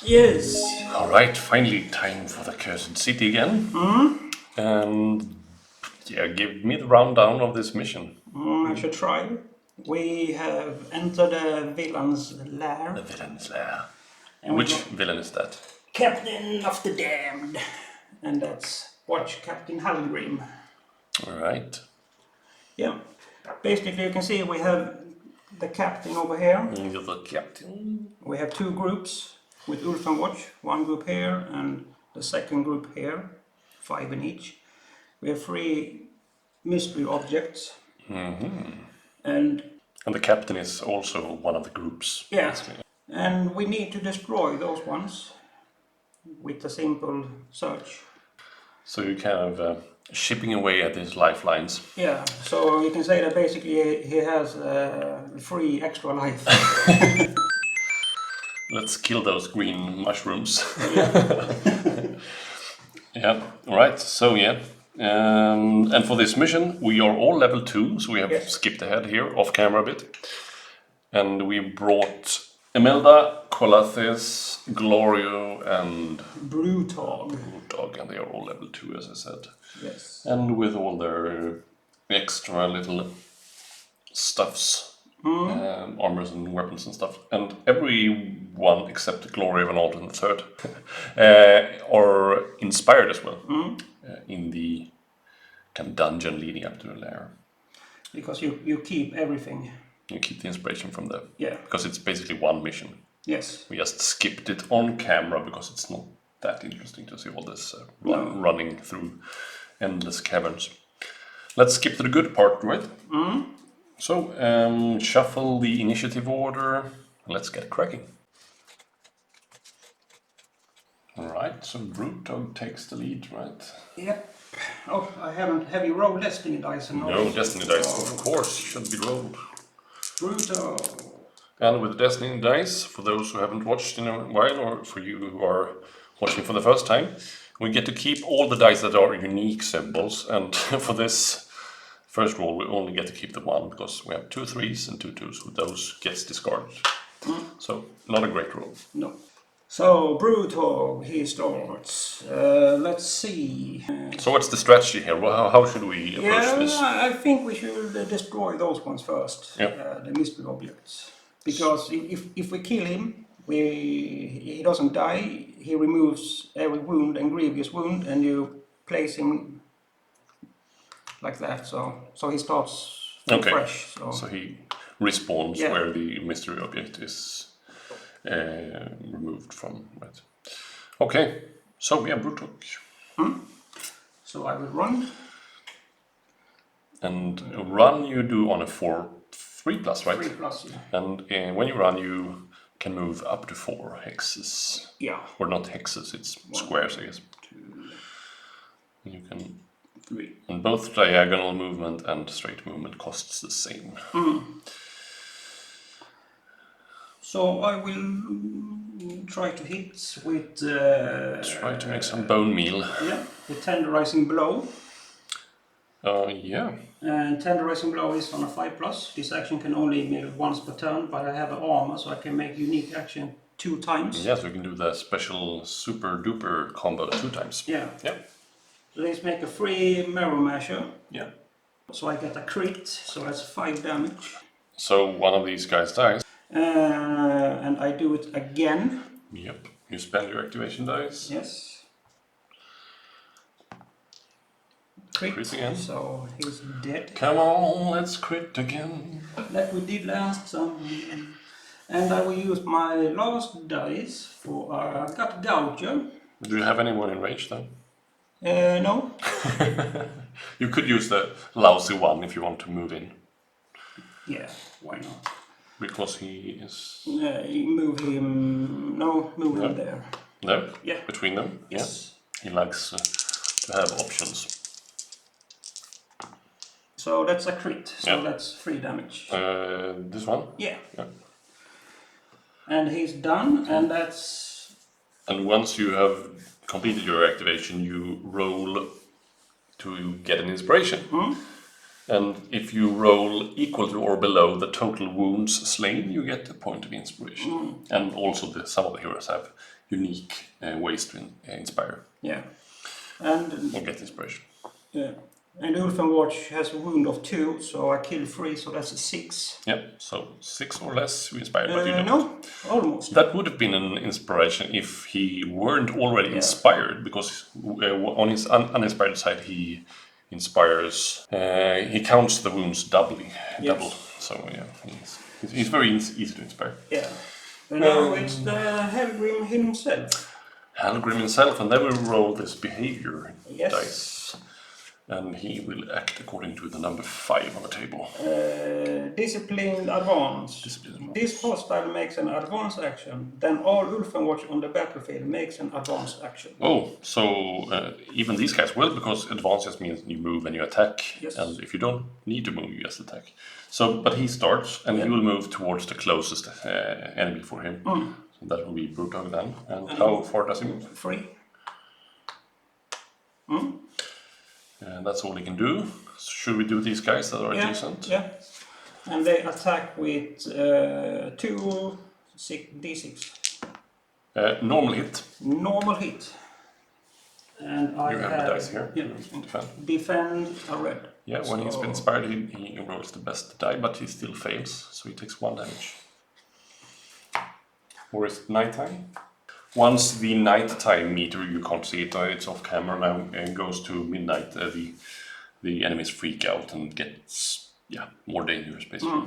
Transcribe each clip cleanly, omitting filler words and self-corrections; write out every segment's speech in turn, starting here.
Yes. Alright, finally time for the Cursed City again. And yeah, give me the rundown of this mission. I should try. We have entered the villain's lair. The villain's lair. And Which we got villain is that? Captain of the Damned. And that's Watchcaptain Halgrim. Alright. Yeah. Basically, you can see we have the captain over here. You're the captain. We have two groups with Ulf and Watch. One group here and the second group here. 5 in each. We have 3 mystery objects. And the captain is also one of the groups. yeah, Basically. and we need to destroy those ones with a simple search. So you're kind of chipping away at his lifelines. Yeah, so you can say that basically he has 3 extra life. Let's kill those green mushrooms. Yeah, alright, so yeah. And for this mission, we are all level 2, so we have skipped ahead here, off camera a bit. And we brought Emelda, Qualathis, Glaurio, and Brutog. Brutog, and they are all level 2, as I said. Yes. And with all their extra little stuffs, armors and weapons and stuff. And everyone except Glaurio and Alten the Third are inspired as well in the kind of dungeon leading up to the lair. Because you keep everything. You keep the inspiration from there. Yeah. Because it's basically one mission. Yes. We just skipped it on camera because it's not that interesting to see all this running through endless caverns. Let's skip to the good part, right? So, shuffle the initiative order. Let's get cracking. Alright, so Brutog takes the lead, right? Yep. Oh, I haven't. Have you rolled Destiny dice? No, Destiny dice, of course, should be rolled. Brutog. And with Destiny dice, for those who haven't watched in a while, or for you who are watching for the first time, we get to keep all the dice that are unique symbols, and for this first roll we only get to keep the 1, because we have 2 3s and 2 2s, so those gets discarded. So, not a great roll. No. So, Brutog, he starts. Let's see. So what's the strategy here? Well, how should we approach this? I think we should destroy those ones first, the mystery objects. Because if we kill him, he doesn't die, he removes every wound and grievous wound, and you place him like that, so he starts fresh. So he respawns where the mystery object is removed from. Right. Okay, so we have Brutog. So I will run. And run you do on a 3+, right? 3+, yeah. And when you run, you can move up to 4 hexes. Yeah. Or not hexes, it's squares, I guess. 2, You can. 3. And both diagonal movement and straight movement costs the same. So I will try to hit with... Try to make some bone meal. Yeah, the tenderizing blow. Yeah. And tenderizing blow is on a 5+. This action can only be made once per turn, but I have an armor, so I can make unique action 2 times. Yes, we can do the special super duper combo 2 times. Yeah. Yeah. So let's make a 3 marrow masher. Yeah. So I get a crit, so that's 5 damage. So one of these guys dies. And I do it again. Yep. You spend your activation dice. Yes. Crit again. So he's dead. Come on, let's crit again. Like we did last time. And I will use my last dice for gut gouger. Do you have anyone in range then? No. You could use the lousy one if you want to move in. Yeah, why not? Because he is... Move him... No, move him there. No? Yeah. Between them? Yes. Yeah. He likes to have options. So that's a crit, so that's 3 damage. This one? Yeah. Yeah. And he's done, and that's... And once you have completed your activation, you roll to get an inspiration. And if you roll equal to or below the total wounds slain, you get a point of inspiration. And also some of the heroes have unique ways to inspire. Yeah. And Or get inspiration. yeah. And Ulfenwatch has a wound of 2, so I kill 3, so that's a 6. Yeah, so 6 or less you inspire, but you don't. No, almost. That would have been an inspiration if he weren't already inspired, because on his uninspired side he inspires. He counts the wounds double. So yeah, he's very easy to inspire. Yeah. And now it's the Halgrim himself. Halgrim himself, and then we roll this behavior Yes. dice. And he will act according to the number 5 on the table. Disciplined advance. This hostile makes an advance action. Then all Ulfenwatch on the battlefield makes an advance action. Oh, so even these guys will, because advance just means you move and you attack. Yes. And if you don't need to move, you just attack. So, but he starts, and he will move towards the closest enemy for him. So that will be Brutog then. And how far does he move? 3. And that's all he can do. Should we do these guys that are decent? Yeah. And they attack with 2 d6. Normal hit. Normal hit. And I You have the dice here. Yeah. Defend a red. Yeah, when he's been inspired, he rolls the best die, but he still fails, so he takes 1 damage. Or is it nighttime? Once the nighttime meter, you can't see it, it's off camera now, and goes to midnight, the enemies freak out and gets more dangerous, basically.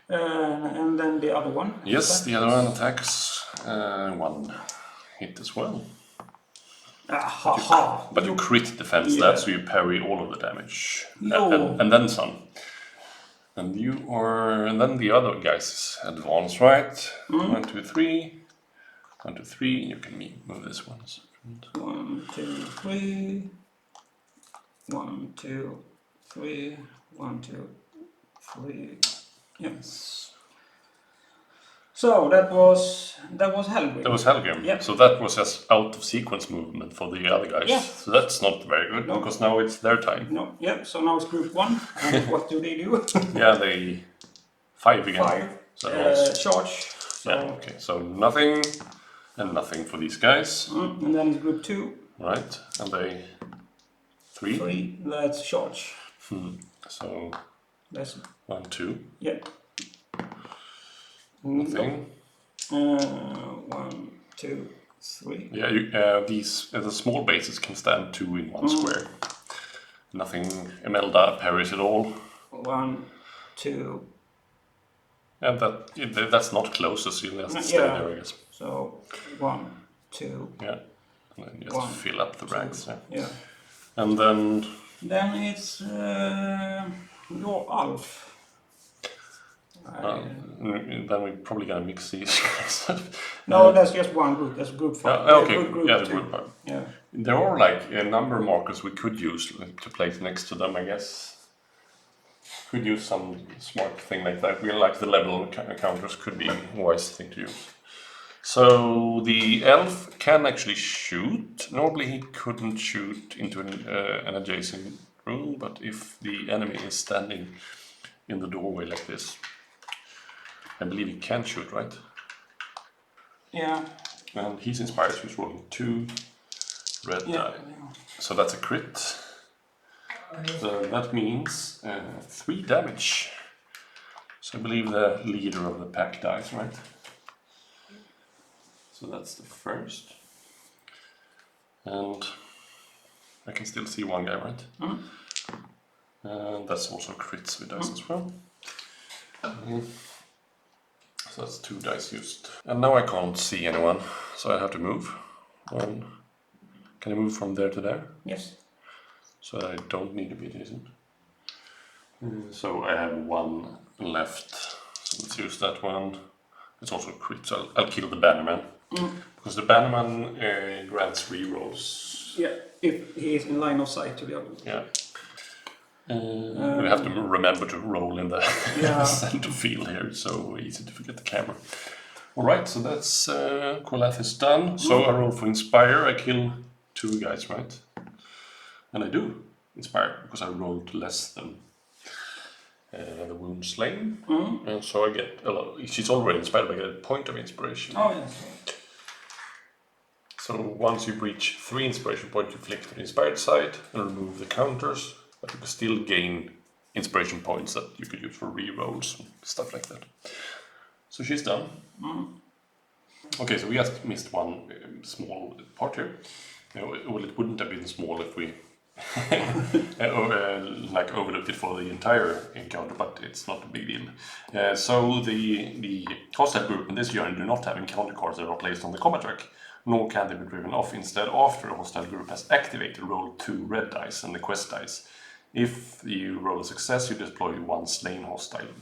And then the other one? Yes, the other one attacks 1 hit as well. But you crit defense that, so you parry all of the damage. And then some. And then the other guys advance, right? 1, 2, 3. 1, 2, 3. You can move this one. 1, 2, 3. 1, 2, 3. 1, 2, 3. Yes. So that was Halgrim. That was Halgrim. Yeah. So that was just out of sequence movement for the other guys. Yeah. So that's not very good, because now it's their time. No. Yeah. So now it's group 1. And what do they do? Yeah, they 5 again. 5. So charge. So yeah. Okay. So nothing and nothing for these guys. And then it's group 2. Right. And they 3. 3. That's charge. So That's 1, 2. Yeah. Nothing. 1, 2, 3. Yeah, these the small bases can stand 2 in 1 square. Nothing. Emelda parries it all. 1, 2. And that's not closest. You just stay there, I guess. So 1, 2. Yeah. And then just 1, fill up the ranks. Yeah. And then it's your Alf. then we're probably gonna mix these guys. No, that's just one group. That's group 5. Okay. Group The 2. group part. Yeah. There are like a number of markers we could use to place next to them, I guess. Could use some smart thing like that. We like the level counters could be a wise thing to use. So the elf can actually shoot. Normally he couldn't shoot into an adjacent room, but if the enemy is standing in the doorway like this, I believe he can shoot, right? Yeah. And he's inspired, so he's rolling 2 red die. So that's a crit. So that means 3 damage. So I believe the leader of the pack dies, right? So that's the first. And I can still see 1 guy, right? And that's also crits with dice as well. So that's 2 dice used. And now I can't see anyone, so I have to move. Can I move from there to there? Yes. So I don't need to be decent. So I have 1 left. So let's use that one. It's also a crit, so I'll kill the Bannerman. Because the Bannerman grants rerolls. Yeah, if he is in line of sight to the other. Yeah. We have to remember to roll in the center field here. It's so easy to forget the camera. Alright, so that's Qualathis done. So I roll for Inspire. I kill 2 guys, right? And I do Inspire, because I rolled less than the wound slain. And so I get she's already inspired, but I get a point of inspiration. Oh, yes. So once you reach 3 inspiration points, you flick to the inspired side and remove the counters, but you can still gain inspiration points that you could use for rerolls and stuff like that. So she's done. Okay, so we just missed one small part here. Well, it wouldn't have been small if we like overlooked it for the entire encounter, but it's not a big deal. So the hostile group in this journey do not have encounter cards that are placed on the combat track, nor can they be driven off. Instead, after a hostile group has activated, roll 2 red dice and the quest dice. If you roll a success, you deploy 1 slain hostile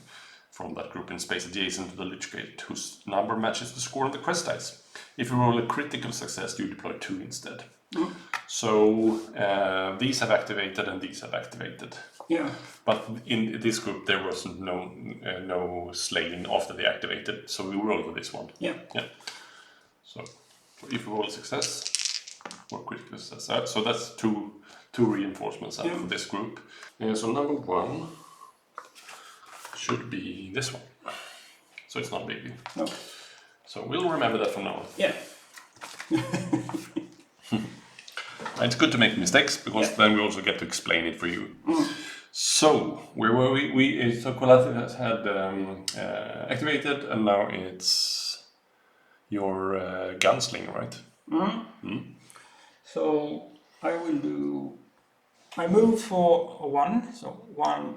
from that group in space adjacent to the Lich Gate, whose number matches the score on the quest dice. If you roll a critical success, you deploy 2 instead. So these have activated and these have activated. Yeah. But in this group there wasn't no slain after they activated, so we roll for this one. Yeah. So if we roll a success or critical success, so that's two reinforcements out for this group. So number 1 should be this one. So it's not a big deal. No. So we'll remember that from now on. Yeah. It's good to make mistakes because then we also get to explain it for you. So where were we? So Qualathis has had activated, and now it's your gunslinger, right? So I will do. I move for 1. So 1,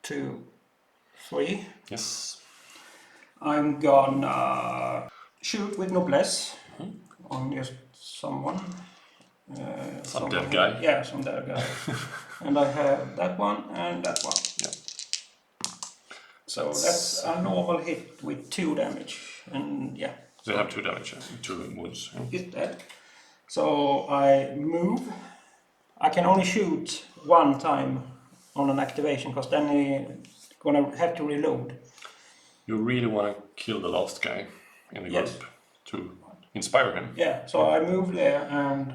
2, 3. Yes. I'm gonna shoot with noblesse on just someone. Some dead guy. Yeah, some dead guy. And I have that one and that one. Yeah. So that's a normal hit with 2 damage. And yeah. So you have 2 damage, 2 wounds. He's dead. So I move. I can only shoot 1 time on an activation because then he's gonna have to reload. You really want to kill the last guy in the group to inspire him. Yeah, so I move there and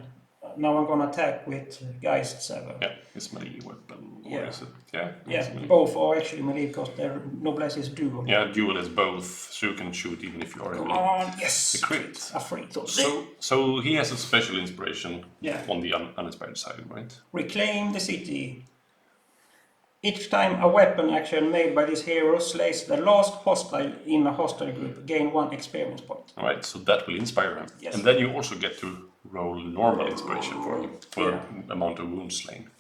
now I'm gonna attack with Geist 7. Yeah, it's melee weapon. Or Yeah. is it? Yeah, Yeah, melee. both are actually melee because their noblesse is dual. Yeah, dual is both, so you can shoot even if you are in Come melee. on, yes! The crit. A free total. So he has a special inspiration on the uninspired side, right? Reclaim the city. Each time a weapon action made by this hero slays the last hostile in a hostile group, gain 1 experience point. Alright, so that will inspire him. Yes. And then you also get to roll normal inspiration for him, for the amount of wounds slain.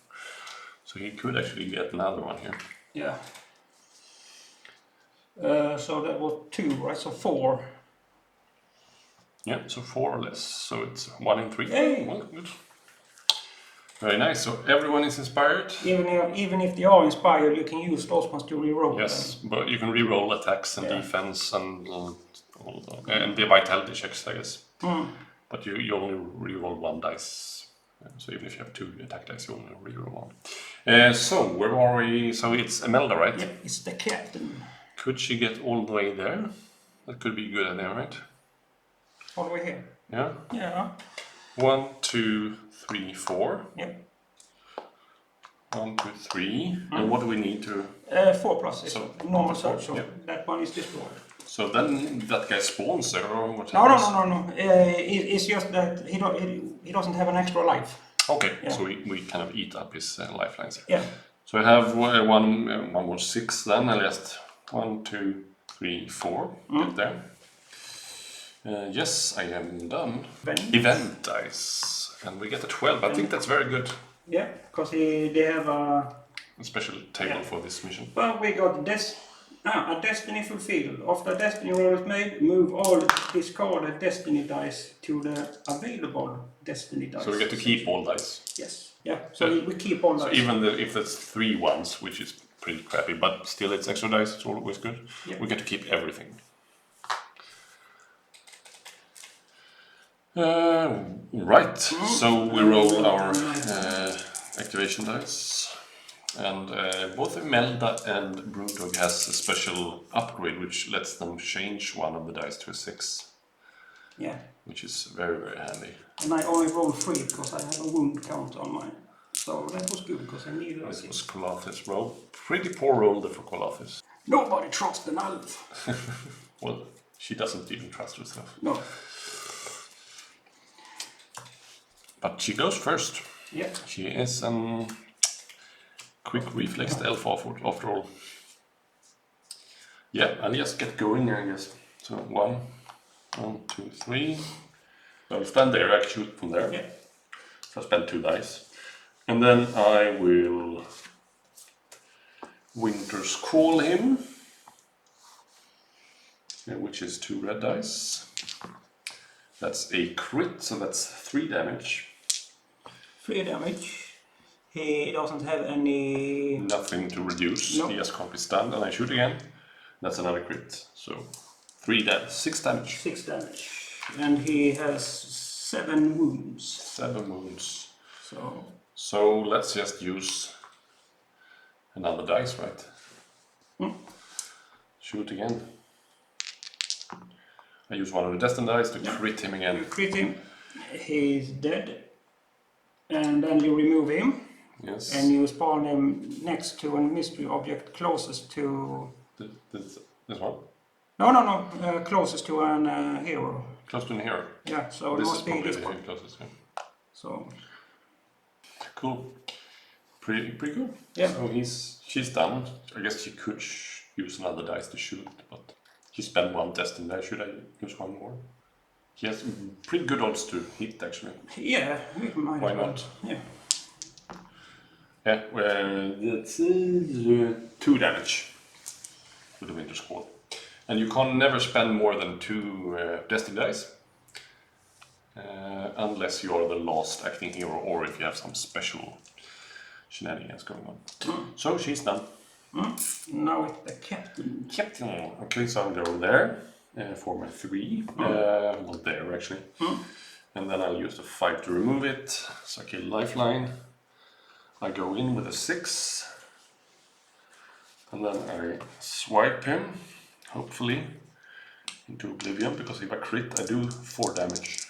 So he could actually get another one here. Yeah. So that was 2, right? So 4. Yeah, so 4 or less. So it's 1 in 3. Yay! Well, good. Very nice. So everyone is inspired. Even if they are inspired, you can use those ones to reroll. Yes, but you can re-roll attacks and defense and the vitality checks, I guess. But you only re-roll 1 dice. So even if you have 2 attack dice, you only re-roll 1. So where are we? So it's Emelda, right? Yep, it's the captain. Could she get all the way there? That could be a good idea, right? All the way here. Yeah. Yeah. 1, 2, 3, 4. Yep. 1, 2, 3. And what do we need to? 4 plus is So, normal search, so yep. that one is destroyed. So then that guy spawns there, or what No. happens? It's just that he doesn't have an extra life. Okay, Yeah. so we kind of eat up his lifelines. Yeah. So I have one more 6 then, I just 1, 2, 3, 4. Get there. Yes, I am done. Event dice. And we get a 12. I think that's very good. Yeah, because they have a special table for this mission. Well, we got a destiny fulfilled. After a destiny roll is made, move all discarded destiny dice to the available destiny dice. So we get to keep all dice. Yes. Yeah. So we keep all dice. So even if that's 3 ones, which is pretty crappy, but still it's extra dice, it's always good. Yeah. We get to keep everything. Right, so we roll our activation dice, and both Emelda and Brutog has a special upgrade which lets them change one of the dice to a 6. Yeah. Which is very, very handy. And I only rolled 3 because I have a wound count on mine. So that was good because I needed This was Qualathis' roll. Pretty poor roll there for Qualathis. Nobody trusts an elf. Well, she doesn't even trust herself. No. But she goes first. Yeah. She is quick reflex elf after all. Yeah, I'll just get going, I guess. So 1, 2, 3. So I'll stand there, I can shoot from there. Yeah. So I spend 2 dice. And then I will Winter's Call him, which is 2 red dice. That's a crit, so that's 3 damage. 3 damage. He doesn't have any... Nothing to reduce. No. He just can't be stunned, and I shoot again. That's another crit. So 6 damage. 6 damage. And he has 7 wounds. 7 wounds. So let's just use another dice, right? Shoot again. I use one of the destined dice to crit him again. you crit him. He's dead. And then you remove him. Yes. And you spawn him next to a mystery object closest to... This one? No. Closest to an hero. Close to here. Yeah, so This it is must be probably this the one. closest. Yeah. So... Cool. Pretty good. Yeah. So she's done. I guess she could use another dice to shoot, but she spent 1 destined dice. Should I use 1 more? He has pretty good odds to hit, actually. Yeah, we might. Why as well. not? Yeah. Yeah, well, that's 2 damage with the Winter's Call. And you can never spend more than 2 destined dice. Unless you are the last acting hero or if you have some special shenanigans going on. So she's done. Now it's the captain. Captain. Okay, so I'll go there for my 3. Not there actually. And then I'll use the 5 to remove it. So I kill lifeline. I go in with a 6. And then I swipe him, hopefully, into oblivion, because if I crit I do 4 damage.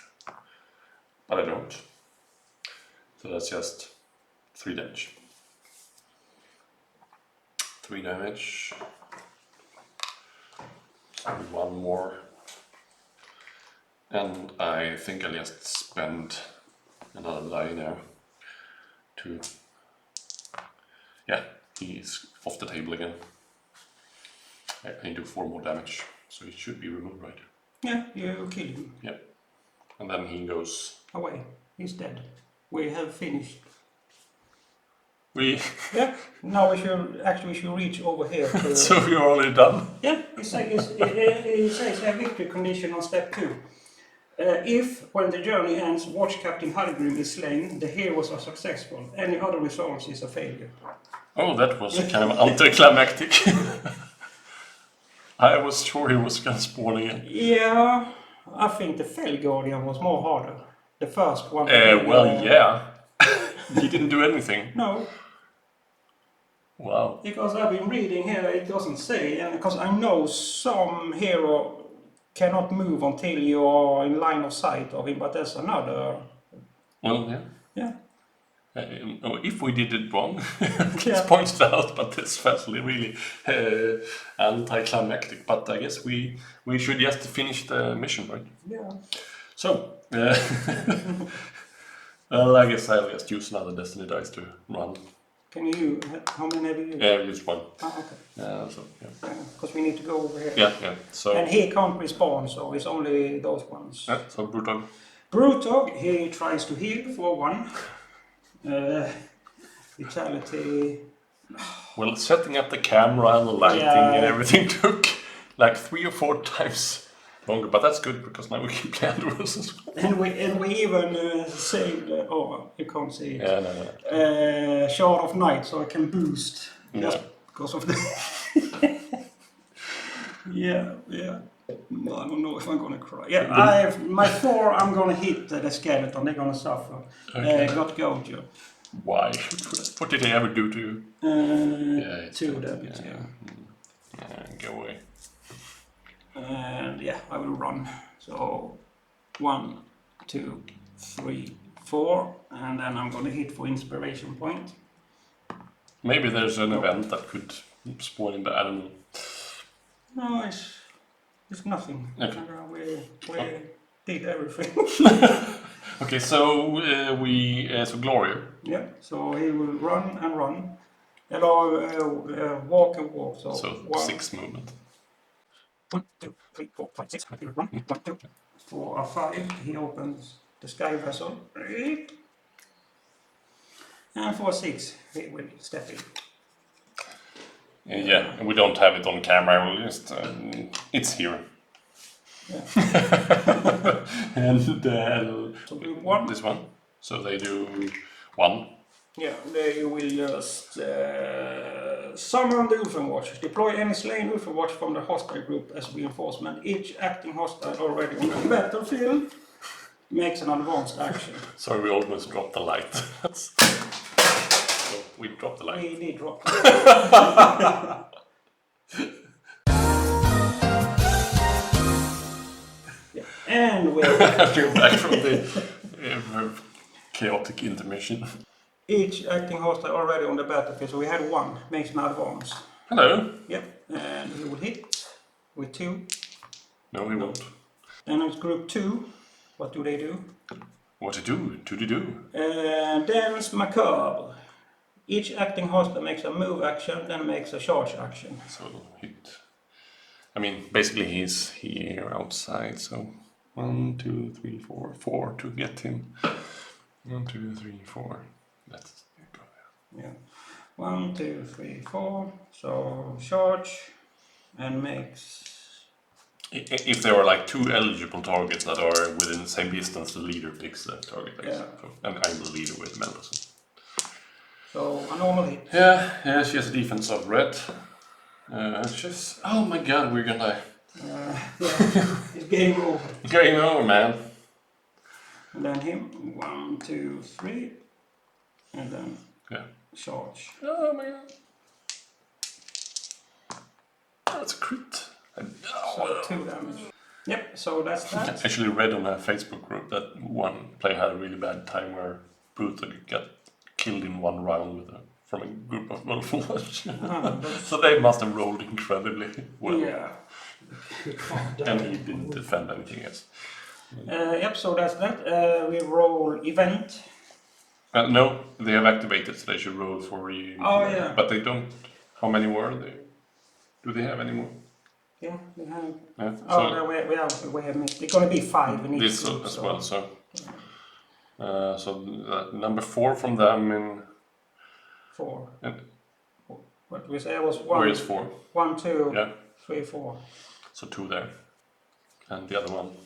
But I don't. So that's just 3 damage. 3 damage. So 1 more. And I think I'll just spend another die now to... Yeah, he's off the table again. I do 4 more damage, so he should be removed, right? Yeah, you kill him. Yeah. And then he goes... Away. He's dead. We have finished. We... Yeah, now we should reach over here to... So you're already done? Yeah, it says a victory condition on step 2. If, when the journey ends, Watchcaptain Halgrim is slain, the heroes are successful. Any other results is a failure. Oh, that was kind of anticlimactic. I was sure he was going to spawn again. Yeah, I think the Fell Guardian was more harder. The first one. Well, yeah. He didn't do anything. No. Wow. Because I've been reading here, it doesn't say, and because I know some hero cannot move until you are in line of sight of him, but there's another. Well, yeah. Yeah. If we did it wrong, it's pointed out, but this was really anticlimactic. But I guess we should just finish the mission, right? Yeah. So, well, I guess I'll just use another Destiny dice to run. Can you? How many have you used? Yeah, I used 1. Ah, okay. So, yeah. Because we need to go over here. Yeah. So. And he can't respawn, so it's only those ones. Yeah, so Brutog. Brutog, he tries to heal for 1. Vitality. Well, setting up the camera and the lighting and everything took like 3 or 4 times longer, but that's good because now we can play Andros as well. And we even saved. Oh, you can't see it. Yeah, no. Shard of Night, so I can boost just because of the. yeah. No, I don't know if I'm gonna cry. Yeah, my 4. I'm gonna hit the skeleton. They're gonna suffer. Okay. Got Gojo. Why? What did they ever do to you? 2 damage. Go away. And I will run. So 1, 2, 3, 4, and then I'm gonna hit for inspiration point. Maybe there's an event that could spawn in, but I don't know. No, it's nothing. Okay. We did everything. Okay, so so Glaurio. Yeah, so he will run and run. Walk and walk. So, So 1, 6 movement. 1, 2, 3, 4, 5, 6. He will run. 1, 2, 4 or 5. He opens the sky vessel. And for 6, he will step in. Yeah, and we don't have it on camera. We'll just it's here. Yeah. And So do 1. this one. So they do 1. Yeah, they will just summon the Ulfenwatch. Deploy any slain Ulfenwatch from the hostile group as reinforcement. Each acting hostile already on the battlefield makes an advanced action. Sorry, we almost dropped the light. So we dropped the light. We did drop. Yeah. And we're back from the chaotic intermission. each acting hostile already on the battlefield. So we had 1, makes an advance. Hello. Yep, and he would hit with 2. No, he won't. Then it's group 2. What do they do? What to do? To do. Dance Macabre. Each acting hostile makes a move action, then makes a charge action. So hit. I mean, basically he's here outside. So 1, 2, 3, 4, 4 to get him. 1, 2, 3, 4. Let's go there. Yeah. 1, 2, 3, 4. So charge and makes. If there are like 2 eligible targets that are within the same distance, the leader picks the target. Yeah. So, and I'm the leader with Emelda. So a normal hit. Yeah, she has a defense of red. She's. Oh my god, we're gonna die. Yeah, it's game over. Game over, man. And then him. 1, 2, 3. And then charge. Oh my god. That's a crit. So 2 damage. Yep, so that's that. I actually read on a Facebook group that one player had a really bad time where Brutog got killed in 1 round from a group of Wolfwatch. So they must have rolled incredibly well. Yeah. And he didn't defend anything else. Yep, so that's that. We roll event. No, they have activated, so they should roll for you. Oh, yeah. But they don't. How many were they? Do they have any more? Yeah, we have. Yeah. Oh, no, we have missed. It's going to be 5 in each This group, as so. well, so. Number 4 from them in. 4. And What we say was 1. where is 4? 1, 2, Yeah. 3, 4. So 2 there. And the other one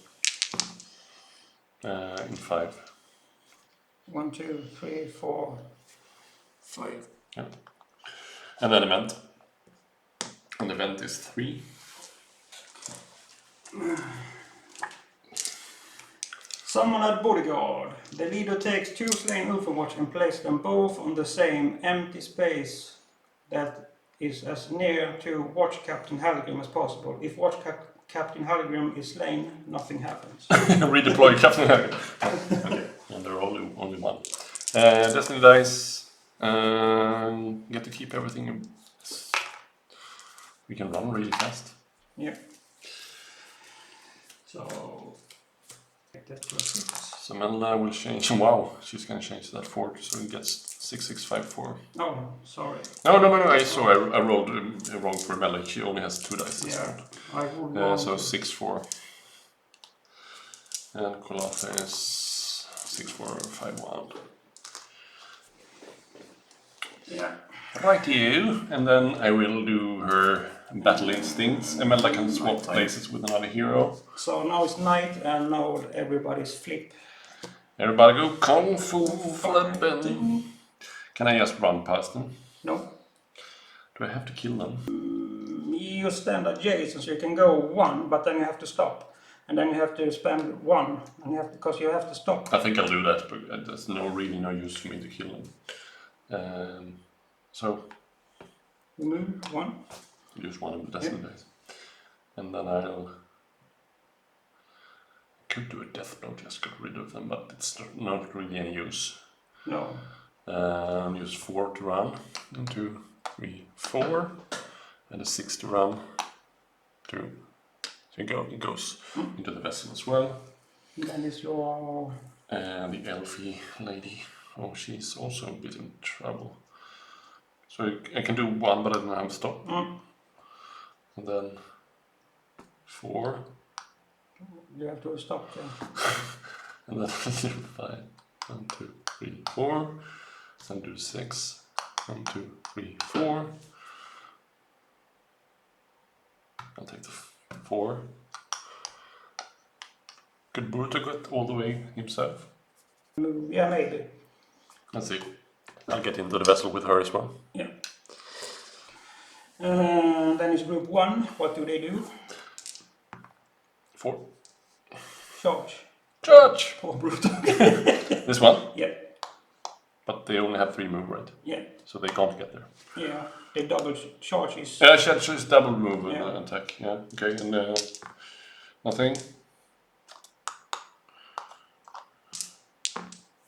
in 5. 1, 2, 3, 4, 5. Yeah. And then event. And the event is 3. Summon a bodyguard. The leader takes 2 slain Ulfenwatch and places them both on the same empty space that is as near to Watchcaptain Halgrim as possible. If Watchcaptain Halgrim is slain, nothing happens. Redeploy Captain Harry. Okay. And there are only 1. Destiny dice. Get to keep everything. We can run really fast. Yeah. So that to a 6. So Emelda will change. Wow, she's gonna change that 4 so it gets 6654. Oh, sorry. No. I rolled wrong for Emelda. She only has 2 dice this round. I would roll. So 6-4. And Qualathis is 6-4-5-1. Yeah. Right you, and then I will do her battle instincts. Emelda can swap places with another hero. So now it's night and now everybody's flip. Everybody go Kung Fu flipping. Can I just run past them? No. Do I have to kill them? You stand adjacent, so you can go 1, but then you have to stop. And then you have to spend 1, and because you have to stop. I think I'll do that, but there's really no use for me to kill them. So You move 1. use one of the destiny dice. And then I could do a death blow, just get rid of them, but it's not really any use. No. Use 4 to run. 1, 2, 3, 4. And a 6 to run. 2. So it goes into the vessel as well. Then it's your And the elfie lady. Oh, she's also a bit in trouble. So I can do 1, but I don't have to stop. And then 4. You have to stop then. And then 5. 1, 2, 3, 4. Then do 6. 1, 2, 3, 4. I'll take the 4. Could Brutog get all the way himself? Yeah, maybe. Let's see. I'll get into the vessel with her as well. Yeah. Then it's group 1. What do they do? 4. Charge. Charge! Or Brutog. This one? Yeah. But they only have 3 move, right? Yeah. So they can't get there. Yeah. The double charge is... Yeah, charge is double move and Yeah. attack. Yeah, okay. And nothing?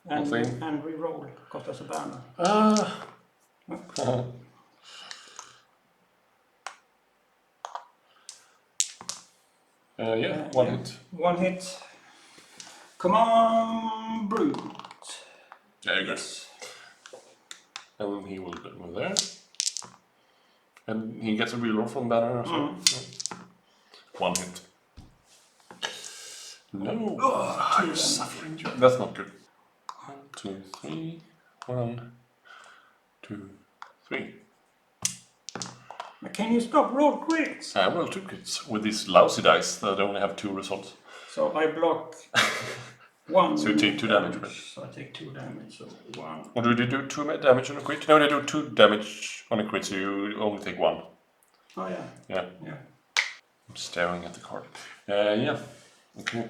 And, Nothing. and re-roll, because there's a banner. Yeah, one hit. 1 hit. Come on, Brute. There you go. And he will move there. And he gets a reroll from banner as well. Yeah. 1 hit. No, I'm suffering. That's not good. 1, 2, 3. 1, 2, 3. Can you stop roll crits? I will 2 crits with these lousy dice that only have 2 results. So I block 1. So you take 2 damage, right? So I take 2 damage, so 1. Or do they do 2 damage on a crit? No, they do 2 damage on a crit, so you only take 1. Oh yeah. Yeah. Yeah. I'm staring at the card. Yeah. Okay.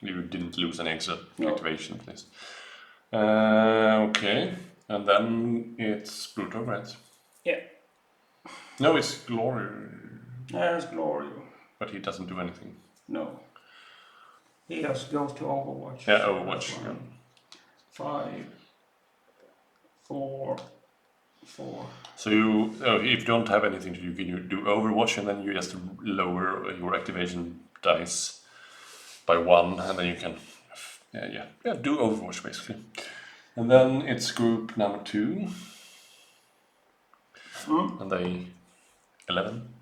You didn't lose an exit activation, at least. Okay. And then it's Brutog, right? Yeah. No, it's Glaurio. There's Glaurio. But he doesn't do anything. No. He just goes to Overwatch. Yeah, Overwatch. Yeah. 5, 4, 4. So you, if you don't have anything to do, you can do Overwatch, and then you just lower your activation dice by 1, and then you can do Overwatch basically. And then it's group number 2, and they 11.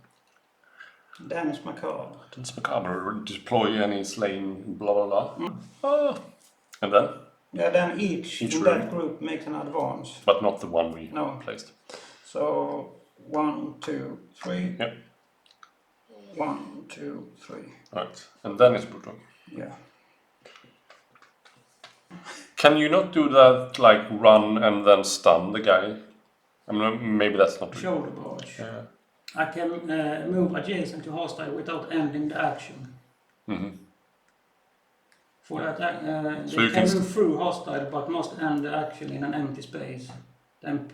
Then it's Macabre. It's Macabre. Deploy any slain, blah blah blah. And then? Yeah, then each in room. that group makes an advance. But not the one we placed. So 1, 2, 3. Yep. 1, 2, 3. Right, and then it's Brutog. Yeah. Can you not do that, like run and then stun the guy? I mean, maybe that's not. Shoulder barge. Yeah. I can move adjacent to hostile without ending the action. Mm-hmm. For that, So they you can can move through hostile but must end the action in an empty space. Then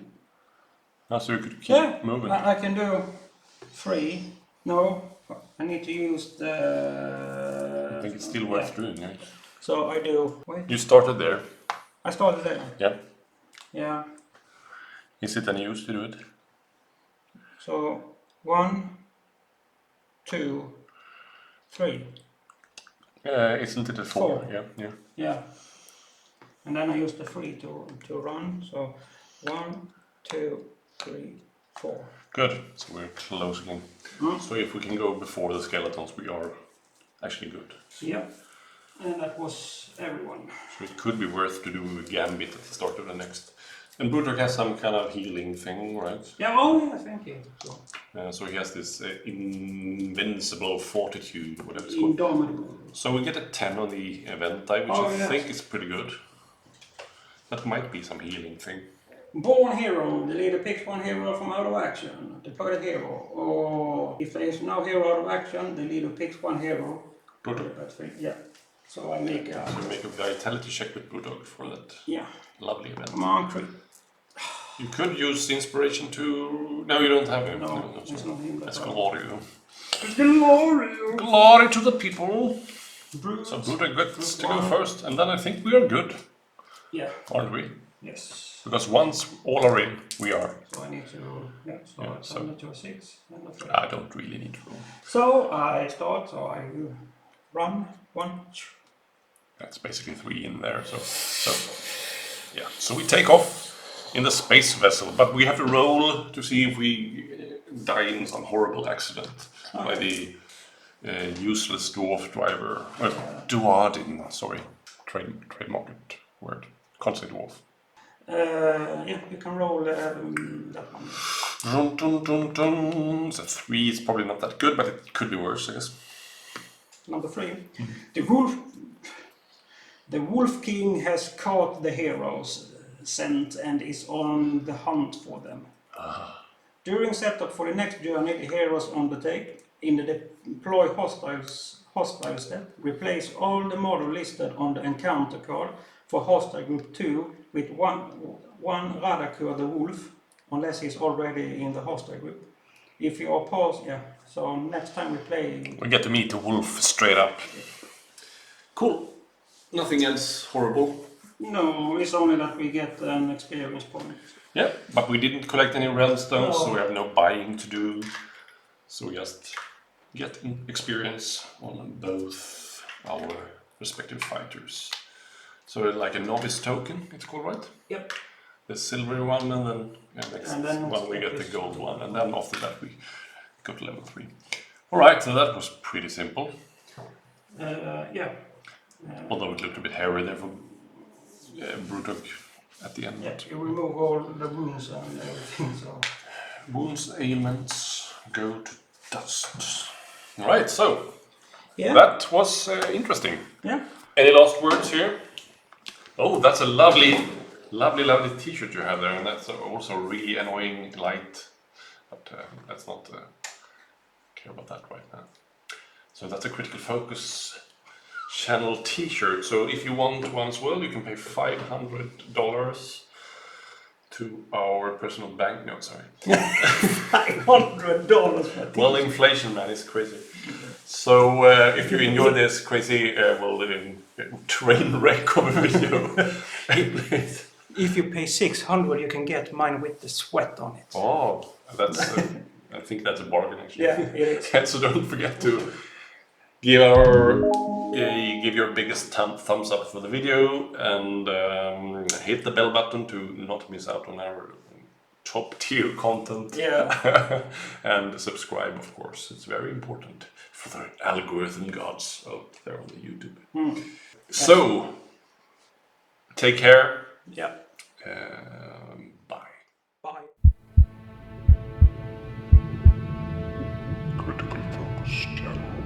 so you could keep moving. I can do 3. No, I need to use the... I think it's still worth doing, right? So I do... Wait. You started there. I started there. Yeah. Yeah. Is it any use to do it? So 1, 2, 3. Isn't it a 4? 4. Yeah. Yeah. And then I use the 3 to run. So 1, 2, 3, 4. Good. So we're close again. So if we can go before the skeletons, we are actually good. Yeah. And that was everyone. So it could be worth to do a gambit at the start of the next. And Brutog has some kind of healing thing, right? Yeah, thank you. So he has this invincible fortitude, whatever it's called. Indomitable. So we get a 10 on the event die, which I think is pretty good. That might be some healing thing. Born hero. The leader picks 1 hero from out of action. Deploy the hero. Or if there is no hero out of action, the leader picks 1 hero. Brutog. Yeah. So I make a... So you make a vitality check with Brutog for that lovely event. Come on, crit. You could use inspiration to... No, you don't have him. No, it's not him. That's Glaurio. Glaurio. Glory to the people! Brute. So Brutog gets to go first, and then I think we are good. Yeah. Aren't we? Yes. Because once all are in, we are. So I need to... so I need to a 6 and a 3. I don't really need to roll. So I start, so I run 1. That's basically 3 in there. So yeah. So we take off in the space vessel, but we have to roll to see if we die in some horrible accident by the useless dwarf driver. Duardin, sorry, trademarked word. Can't say dwarf. Yeah, you can roll that one. Dun, dun, dun, dun. So 3 is probably not that good, but it could be worse, I guess. Number 3. The Wolf King has caught the heroes scent and is on the hunt for them. During setup for the next journey, the heroes undertake in the deploy hostile step. Replace all the model listed on the encounter card for hostile group 2 with one Radakur the Wolf, unless he's already in the hostile group. If you are paused, so next time we play... We get to meet the wolf straight up. Cool. Nothing else horrible? No, it's only that we get an experience point. Yeah, but we didn't collect any realm stones, so we have no buying to do. So we just get experience on both our respective fighters. So like a novice token, it's called, right? Yep. The silver one, and then next one we get the gold one, and then after that we go to level 3. Alright, so that was pretty simple. Yeah. Although it looked a bit hairy there for Brutog at the end. Yeah, you remove all the wounds and everything, so... Wounds, ailments, go to dust. Alright, so yeah. That was interesting. Yeah. Any last words here? Oh, that's a lovely t-shirt you have there, and that's also really annoying light. But let's not care about that right now. So that's a Critical Focus channel t-shirt. So if you want one as well, you can pay $500 to our personal bank. No, sorry. $500. Well, inflation, man, is crazy. So if you enjoy this crazy, train wreck of a video, if you pay $600, you can get mine with the sweat on it. Oh, that's. I think that's a bargain, actually. Yeah, it is. So don't forget to give your biggest thumbs up for the video, and hit the bell button to not miss out on our top tier content. Yeah. And subscribe, of course. It's very important for the algorithm gods out there on the YouTube. So, take care. Yeah. Bye. Bye. Critical Focus channel.